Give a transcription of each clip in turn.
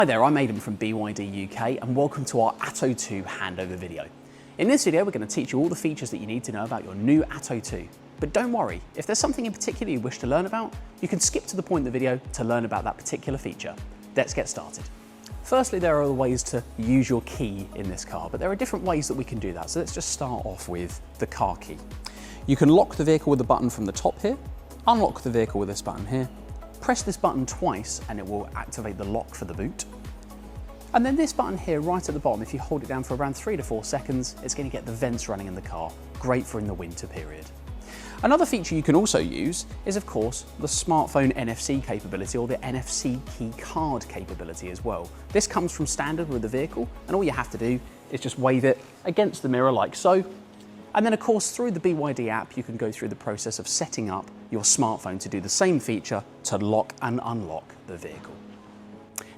Hi there, I'm Aidan from BYD UK and welcome to our ATTO 2 handover video. In this video we're going to teach you all the features that you need to know about your new ATTO 2. But don't worry, if there's something in particular you wish to learn about, you can skip to the point in the video to learn about that particular feature. Let's get started. Firstly, there are ways to use your key in this car, but there are different ways that we can do that. So let's just start off with the car key. You can lock the vehicle with the button from the top here, unlock the vehicle with this button here, press this button twice and it will activate the lock for the boot. And then this button here right at the bottom, if you hold it down for around 3 to 4 seconds, it's going to get the vents running in the car, great for in the winter period. Another feature you can also use is of course the smartphone NFC capability or the NFC key card capability as well. This comes from standard with the vehicle and all you have to do is just wave it against the mirror like so. And then of course through the BYD app you can go through the process of setting up your smartphone to do the same feature to lock and unlock the vehicle.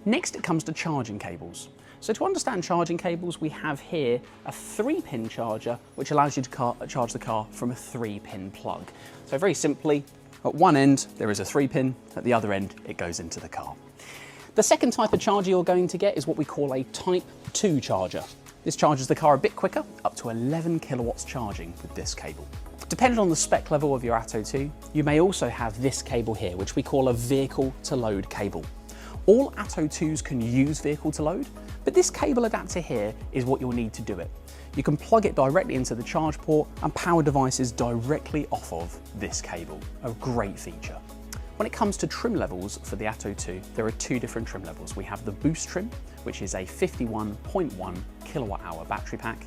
Next it comes to charging cables. So to understand charging cables we have here a 3-pin charger which allows you to charge the car from a 3-pin plug. So very simply at one end there is a 3-pin, at the other end it goes into the car. The second type of charger you're going to get is what we call a Type 2 charger. This charges the car a bit quicker, up to 11 kilowatts charging with this cable. Depending on the spec level of your ATTO 2, you may also have this cable here, which we call a vehicle to load cable. All ATTO 2s can use vehicle to load, but this cable adapter here is what you'll need to do it. You can plug it directly into the charge port and power devices directly off of this cable, a great feature. When it comes to trim levels for the ATTO 2, there are 2 different trim levels. We have the Boost trim, which is a 51.1 kilowatt hour battery pack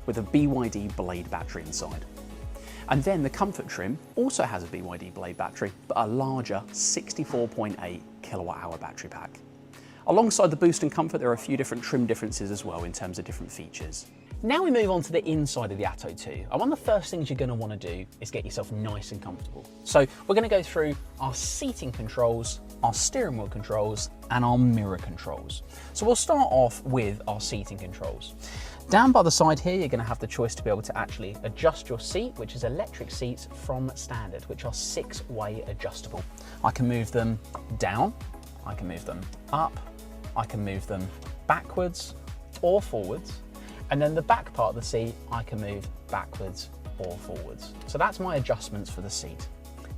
with a BYD Blade battery inside. And then the Comfort trim also has a BYD Blade battery, but a larger 64.8 kilowatt hour battery pack. Alongside the Boost and Comfort, there are a few different trim differences as well in terms of different features. Now we move on to the inside of the ATTO 2, and one of the first things you're going to want to do is get yourself nice and comfortable. So we're going to go through our seating controls, our steering wheel controls, and our mirror controls. So we'll start off with our seating controls. Down by the side here, you're going to have the choice to be able to actually adjust your seat, which is electric seats from standard, which are 6-way adjustable. I can move them down, I can move them up, I can move them backwards or forwards. And then the back part of the seat, I can move backwards or forwards. So that's my adjustments for the seat.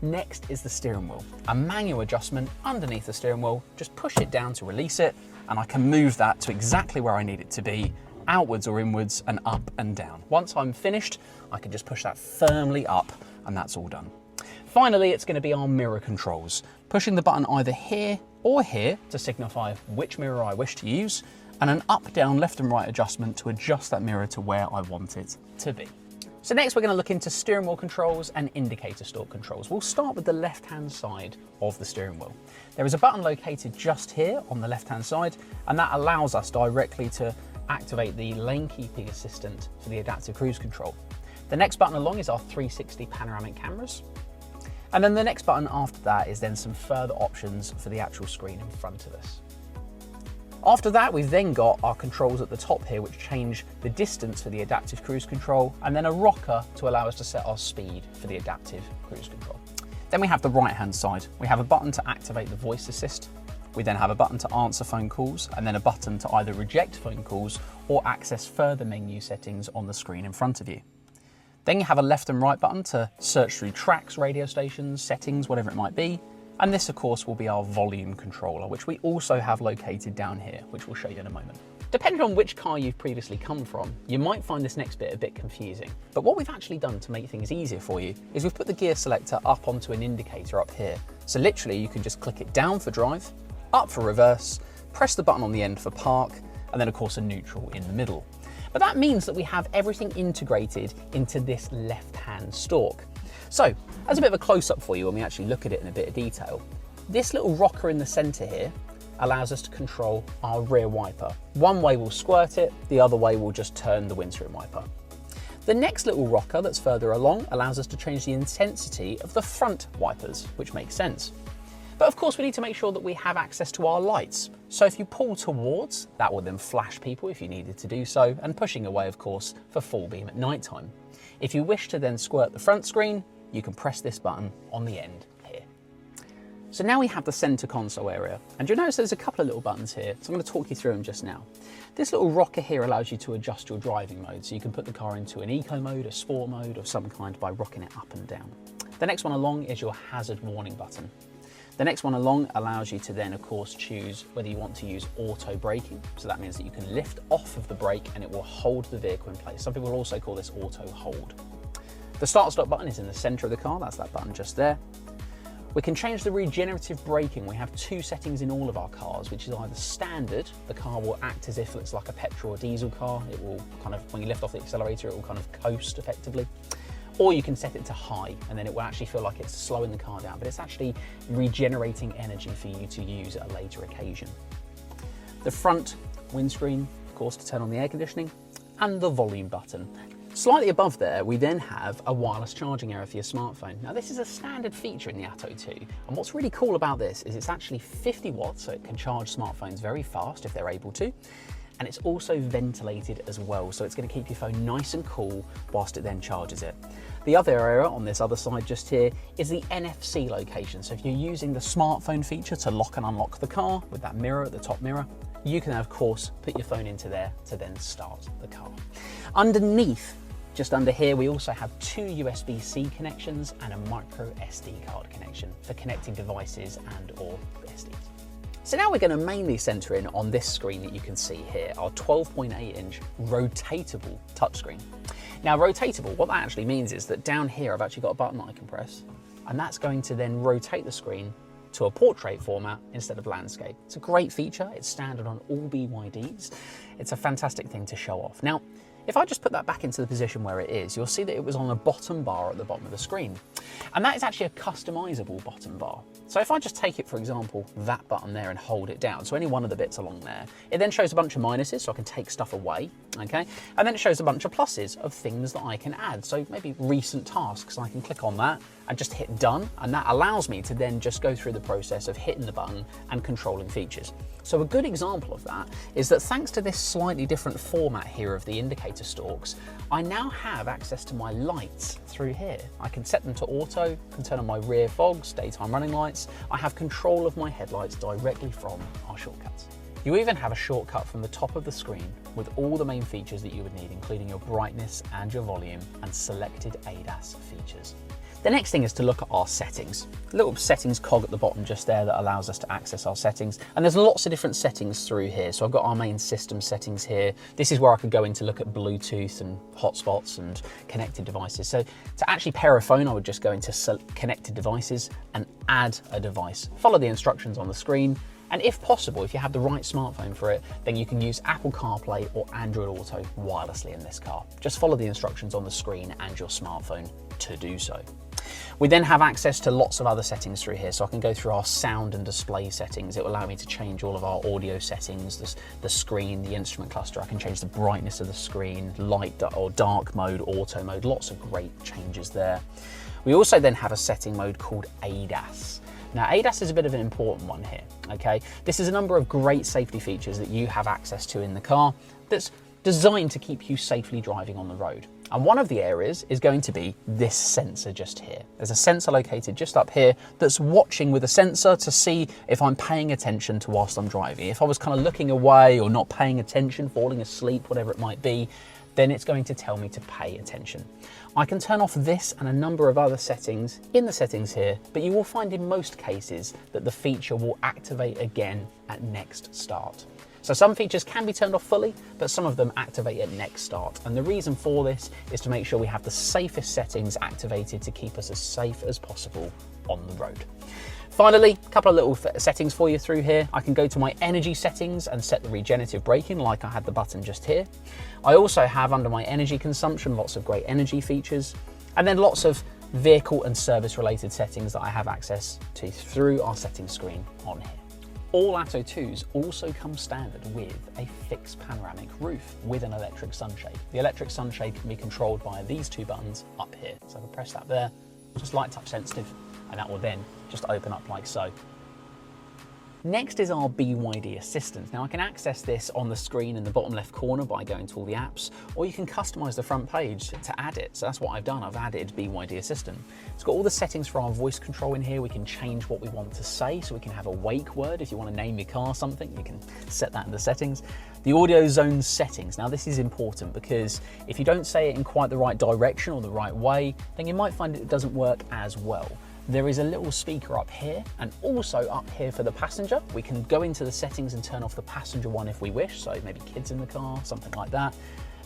Next is the steering wheel. A manual adjustment underneath the steering wheel, just push it down to release it, and I can move that to exactly where I need it to be, outwards or inwards and up and down. Once I'm finished, I can just push that firmly up and that's all done. Finally, it's going to be our mirror controls. Pushing the button either here or here to signify which mirror I wish to use, and an up, down, left and right adjustment to adjust that mirror to where I want it to be. So next we're going to look into steering wheel controls and indicator stalk controls. We'll start with the left-hand side of the steering wheel. There is a button located just here on the left-hand side, and that allows us directly to activate the lane keeping assistant for the adaptive cruise control. The next button along is our 360 panoramic cameras. And then the next button after that is then some further options for the actual screen in front of us. After that, we've then got our controls at the top here, which change the distance for the adaptive cruise control, and then a rocker to allow us to set our speed for the adaptive cruise control. Then we have the right-hand side. We have a button to activate the voice assist. We then have a button to answer phone calls, and then a button to either reject phone calls or access further menu settings on the screen in front of you. Then you have a left and right button to search through tracks, radio stations, settings, whatever it might be. And this, of course, will be our volume controller, which we also have located down here, which we'll show you in a moment. Depending on which car you've previously come from, you might find this next bit a bit confusing. But what we've actually done to make things easier for you is we've put the gear selector up onto an indicator up here. So literally you can just click it down for drive, up for reverse, press the button on the end for park, and then of course a neutral in the middle. But that means that we have everything integrated into this left-hand stalk. So, as a bit of a close-up for you when we actually look at it in a bit of detail, this little rocker in the center here allows us to control our rear wiper. One way will squirt it, the other way will just turn the windscreen wiper. The next little rocker that's further along allows us to change the intensity of the front wipers, which makes sense. But of course we need to make sure that we have access to our lights. So if you pull towards, that will then flash people if you needed to do so, and pushing away of course for full beam at night time. If you wish to then squirt the front screen, you can press this button on the end here. So now we have the center console area, and you'll notice there's a couple of little buttons here, so I'm going to talk you through them just now. This little rocker here allows you to adjust your driving mode, so you can put the car into an eco mode, a sport mode of some kind by rocking it up and down. The next one along is your hazard warning button. The next one along allows you to then of course choose whether you want to use auto braking, so that means that you can lift off of the brake and it will hold the vehicle in place. Some people also call this auto hold. The start stop button is in the center of the car, that's that button just there. We can change the regenerative braking. We have two settings in all of our cars, which is either standard, the car will act as if it's like a petrol or diesel car. It will kind of, when you lift off the accelerator, it will kind of coast effectively. Or you can set it to high, and then it will actually feel like it's slowing the car down, but it's actually regenerating energy for you to use at a later occasion. The front windscreen, of course, to turn on the air conditioning, and the volume button. Slightly above there, we then have a wireless charging area for your smartphone. Now this is a standard feature in the ATTO 2, and what's really cool about this is it's actually 50 watts, so it can charge smartphones very fast if they're able to, and it's also ventilated as well, so it's going to keep your phone nice and cool whilst it then charges it. The other area on this other side just here is the NFC location, so if you're using the smartphone feature to lock and unlock the car with that mirror at the top mirror, you can of course put your phone into there to then start the car. Underneath, just under here, we also have two USB-C connections and a micro SD card connection for connecting devices and or SDs. So now we're going to mainly center in on this screen that you can see here, our 12.8-inch rotatable touchscreen. Now rotatable, what that actually means is that down here I've actually got a button that I can press, and that's going to then rotate the screen to a portrait format instead of landscape. It's a great feature, it's standard on all BYDs. It's a fantastic thing to show off. Now, if I just put that back into the position where it is, you'll see that it was on a bottom bar at the bottom of the screen. And that is actually a customizable bottom bar. So if I just take it, for example, that button there and hold it down, so any one of the bits along there, it then shows a bunch of minuses, so I can take stuff away, okay? And then it shows a bunch of pluses of things that I can add. So maybe recent tasks, I can click on that and just hit done, and that allows me to then just go through the process of hitting the button and controlling features. So a good example of that is that thanks to this slightly different format here of the indicator stalks, I now have access to my lights through here. I can set them to auto, can turn on my rear fogs, daytime running lights. I have control of my headlights directly from our shortcuts. You even have a shortcut from the top of the screen with all the main features that you would need, including your brightness and your volume and selected ADAS features. The next thing is to look at our settings. A little settings cog at the bottom just there that allows us to access our settings. And there's lots of different settings through here. So I've got our main system settings here. This is where I could go in to look at Bluetooth and hotspots and connected devices. So to actually pair a phone, I would just go into connected devices and add a device. Follow the instructions on the screen. And if possible, if you have the right smartphone for it, then you can use Apple CarPlay or Android Auto wirelessly in this car. Just follow the instructions on the screen and your smartphone to do so. We then have access to lots of other settings through here, so I can go through our sound and display settings. It will allow me to change all of our audio settings, the screen, the instrument cluster. I can change the brightness of the screen, light or dark mode, auto mode, lots of great changes there. We also then have a setting mode called ADAS. Now ADAS is a bit of an important one here, okay? This is a number of great safety features that you have access to in the car that's designed to keep you safely driving on the road. And one of the areas is going to be this sensor just here. There's a sensor located just up here that's watching with a sensor to see if I'm paying attention to whilst I'm driving. If I was kind of looking away or not paying attention, falling asleep, whatever it might be, then it's going to tell me to pay attention. I can turn off this and a number of other settings in the settings here, but you will find in most cases that the feature will activate again at next start. So some features can be turned off fully, but some of them activate at next start. And the reason for this is to make sure we have the safest settings activated to keep us as safe as possible on the road. Finally, a couple of little settings for you through here. I can go to my energy settings and set the regenerative braking like I had the button just here. I also have under my energy consumption, lots of great energy features, and then lots of vehicle and service related settings that I have access to through our settings screen on here. All ATTO 2s also come standard with a fixed panoramic roof with an electric sunshade. The electric sunshade can be controlled via these two buttons up here. So if I press that there, just light touch sensitive, and that will then just open up like so. Next is our BYD Assistant. Now I can access this on the screen in the bottom left corner by going to all the apps, or you can customize the front page to add it. So that's what I've done. I've added BYD Assistant. It's got all the settings for our voice control in here. We can change what we want to say. So we can have a wake word. If you want to name your car something, you can set that in the settings. The audio zone settings. Now this is important because if you don't say it in quite the right direction or the right way, then you might find it doesn't work as well. There is a little speaker up here and also up here for the passenger. We can go into the settings and turn off the passenger one if we wish, so maybe kids in the car, something like that.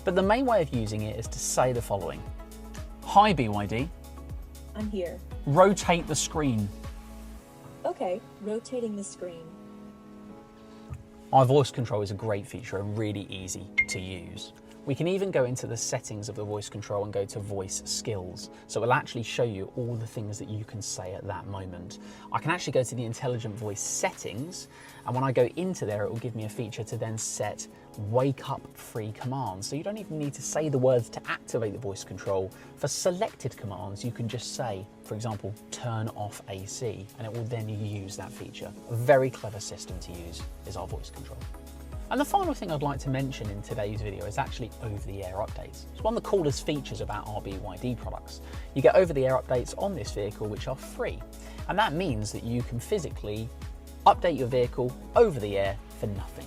But the main way of using it is to say the following. Hi BYD. I'm here. Rotate the screen. Okay, rotating the screen. Our voice control is a great feature and really easy to use. We can even go into the settings of the voice control and go to voice skills. So it'll actually show you all the things that you can say at that moment. I can actually go to the intelligent voice settings, and when I go into there, it will give me a feature to then set wake up free commands. So you don't even need to say the words to activate the voice control. For selected commands, you can just say, for example, turn off AC, and it will then use that feature. A very clever system to use is our voice control. And the final thing I'd like to mention in today's video is actually over-the-air updates. It's one of the coolest features about our BYD products. You get over-the-air updates on this vehicle which are free. And that means that you can physically update your vehicle over the air for nothing.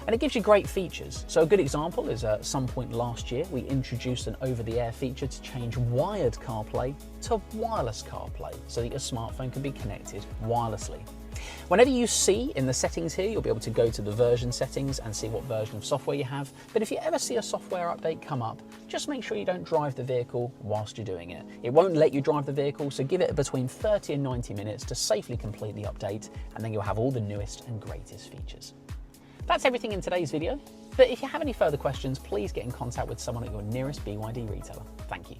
And it gives you great features. So a good example is at some point last year, we introduced an over-the-air feature to change wired CarPlay to wireless CarPlay so that your smartphone can be connected wirelessly. Whenever you see in the settings here, you'll be able to go to the version settings and see what version of software you have. But if you ever see a software update come up, just make sure you don't drive the vehicle whilst you're doing it. It won't let you drive the vehicle, so give it between 30 and 90 minutes to safely complete the update, and then you'll have all the newest and greatest features. That's everything in today's video, but if you have any further questions, please get in contact with someone at your nearest BYD retailer. Thank you.